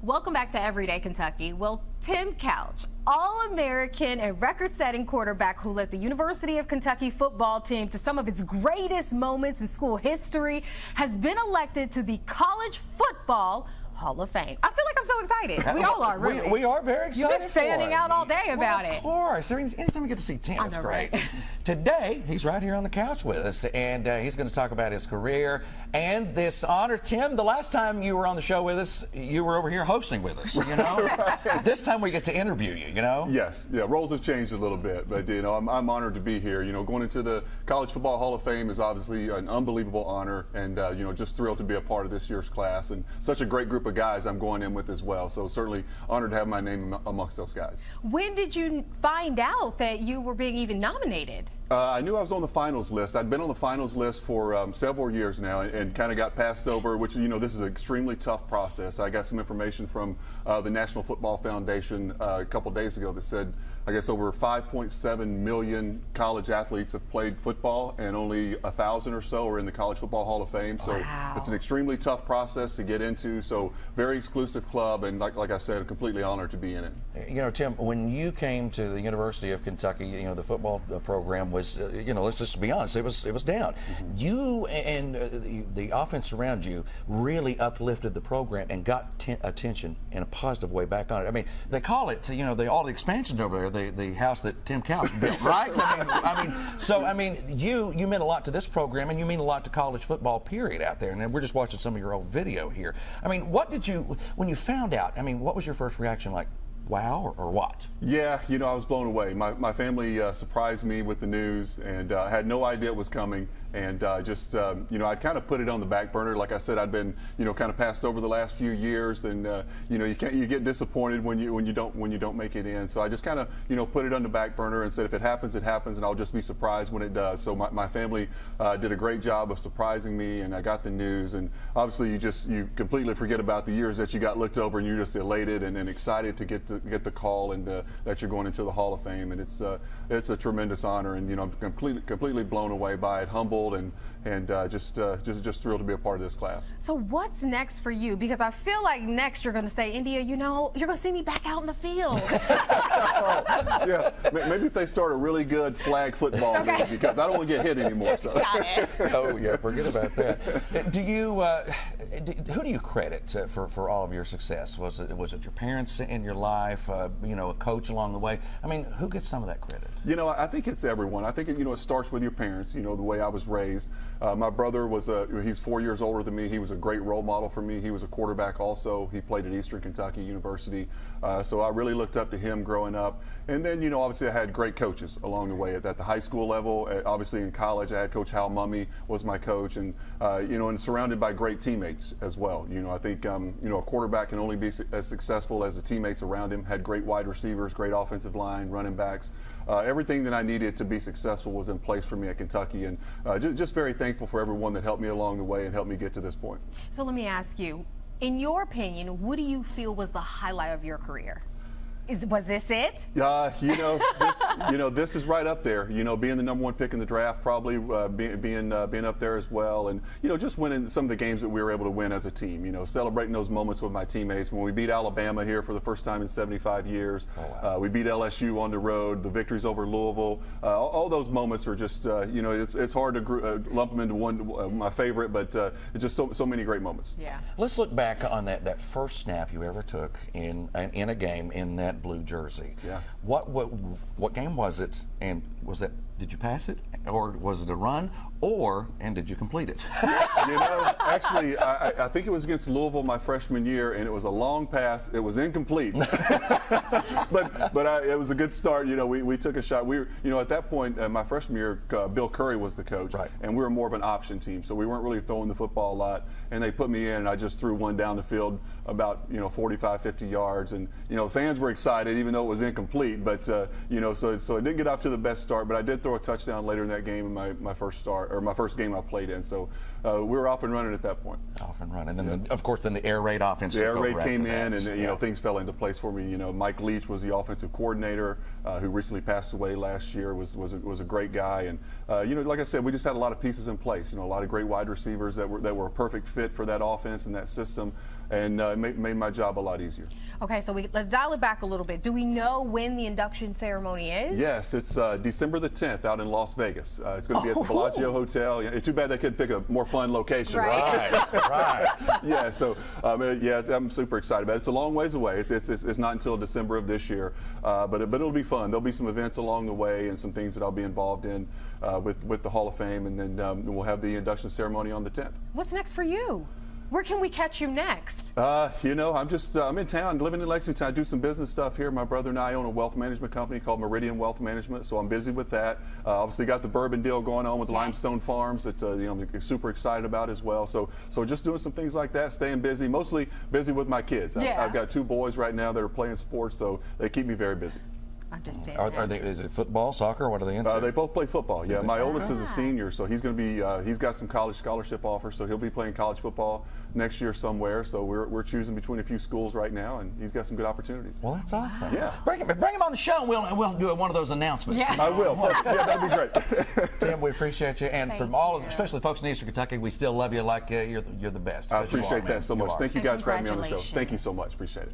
Welcome back to Everyday Kentucky. Well, Tim Couch, All-American and record-setting quarterback who led the University of Kentucky football team to some of its greatest moments in school history, has been elected to the College Football Hall of Fame. I feel like I'm so excited. We all are, really. We are very excited. You've been fanning out all day about it. Of course. Anytime we get to see Tim, it's great. Right? Today, he's right here on the couch with us, and he's going to talk about his career and this honor. Tim, the last time you were on the show with us, you were over here hosting with us, you know? Right. This time we get to interview you, you know? Yes. Yeah, roles have changed a little bit, but, you know, I'm honored to be here. You know, going into the College Football Hall of Fame is obviously an unbelievable honor, and, you know, just thrilled to be a part of this year's class, and such a great group of guys I'm going in with as well. So certainly honored to have my name amongst those guys. When did you find out that you were being even nominated? I knew I was on the finals list. I'd been on the finals list for several years now, and kind of got passed over, which, you know, this is an extremely tough process. I got some information from the National Football Foundation a couple days ago that said, I guess, over 5.7 million college athletes have played football, and only 1,000 or so are in the College Football Hall of Fame. So wow. It's an extremely tough process to get into. So very exclusive club, and like I said, completely honored to be in it. You know, Tim, when you came to the University of Kentucky, you know, the football program was, you know, let's just be honest, it was down. Mm-hmm. You and the offense around you really uplifted the program and got attention in a positive way back on it. I mean, they call it, you know, all the expansions over there, the house that Tim Couch built, right? I mean, you meant a lot to this program, and you mean a lot to college football, period, out there. And we're just watching some of your old video here. I mean, what did you, when you found out, I mean, what was your first reaction like? Wow, or what? Yeah, you know, I was blown away. My family surprised me with the news, and I had no idea it was coming. And just, you know, I'd kind of put it on the back burner. Like I said, I'd been, you know, kind of passed over the last few years, and you know, you get disappointed when you don't make it in. So I just kind of, you know, put it on the back burner and said, if it happens, it happens, and I'll just be surprised when it does. So my family did a great job of surprising me, and I got the news. And obviously, you completely forget about the years that you got looked over, and you're just elated and excited to get the call, and that you're going into the Hall of Fame. And it's a tremendous honor, and, you know, I'm completely blown away by it, humbled, and just thrilled to be a part of this class. So what's next for you? Because I feel like next you're going to say, India, you know, you're going to see me back out in the field. Yeah, maybe if they start a really good flag football league, because I don't want to get hit anymore. So. Got it. Oh yeah, forget about that. Do you? Who do you credit for all of your success? Was it your parents in your life? You know, a coach along the way? I mean, who gets some of that credit? You know, I think it's everyone. I think you know, it starts with your parents. You know, the way I was raised. My brother he's 4 years older than me. He was a great role model for me. He was a quarterback also. He played at Eastern Kentucky University. So I really looked up to him growing up. And then, you know, obviously I had great coaches along the way at the high school level. Obviously in college, I had Coach Hal Mumme was my coach, and you know, and surrounded by great teammates as well. You know, I think you know, a quarterback can only be as successful as the teammates around him. Had great wide receivers, great offensive line, running backs. Everything that I needed to be successful was in place for me at Kentucky, and just very thankful for everyone that helped me along the way and helped me get to this point. So let me ask you, in your opinion, what do you feel was the highlight of your career? Was this it? You know, this is right up there. You know, being the #1 pick in the draft, probably being up there as well, and you know, just winning some of the games that we were able to win as a team. You know, celebrating those moments with my teammates when we beat Alabama here for the first time in 75 years. Oh, wow. We beat LSU on the road. The victories over Louisville. All those moments are just, you know, it's hard to lump them into one my favorite, but it's just so many great moments. Yeah. Let's look back on that first snap you ever took in a game in that blue jersey. Yeah. What game was it, and did you pass it, or was it a run, and did you complete it? You know, actually, I think it was against Louisville my freshman year, and it was a long pass. It was incomplete, but it was a good start. You know, we took a shot. You know, at that point, my freshman year, Bill Curry was the coach, right, and we were more of an option team, so we weren't really throwing the football a lot. And they put me in, and I just threw one down the field about, you know, 45, 50 yards, and you know, the fans were excited, even though it was incomplete. But you know, so it didn't get off to the best start, but I did throw a touchdown later in that game in my first game I played in. So we were off and running at that point. Off and running. Then, of course, the air raid offense. The air raid came in, and you know, things fell into place for me. You know, Mike Leach was the offensive coordinator, who recently passed away last year. Was a great guy, and you know, like I said, we just had a lot of pieces in place. You know, a lot of great wide receivers that were a perfect fit for that offense and that system. and made my job a lot easier. Okay, so let's dial it back a little bit. Do we know when the induction ceremony is? Yes, it's December the 10th out in Las Vegas. It's going to be at the Bellagio Hotel. Yeah, too bad they couldn't pick a more fun location, Right. Right. Yeah, so yeah, I'm super excited about it. It's a long ways away. It's not until December of this year, but it'll be fun. Therell be some events along the way and some things that I'll be involved in with the Hall of Fame, and then we'll have the induction ceremony on the 10th. What's next for you? Where can we catch you next? You know, I'm in town, living in Lexington. I do some business stuff here. My brother and I own a wealth management company called Meridian Wealth Management, so I'm busy with that. Obviously, got the bourbon deal going on with Limestone Farms that you know, I'm super excited about as well. So just doing some things like that, staying busy. Mostly busy with my kids. Yeah. I've got 2 boys right now that are playing sports, so they keep me very busy. Understand. Is it football, soccer? What are they into? They both play football. Yeah, my oldest is a senior, so he's going to be. He's got some college scholarship offers, so he'll be playing college football next year somewhere. So we're choosing between a few schools right now, and he's got some good opportunities. Well, that's awesome. Yeah. Bring him on the show, and we'll do one of those announcements. Yeah. I will. Yeah, that'd be great. Tim, we appreciate you, and Thank from all of, you. especially the folks in Eastern Kentucky, we still love you like you're the best. I because you are, appreciate man. that so You much. are. Thank you And guys for having me on the show. Thank you congratulations. so much. Appreciate it.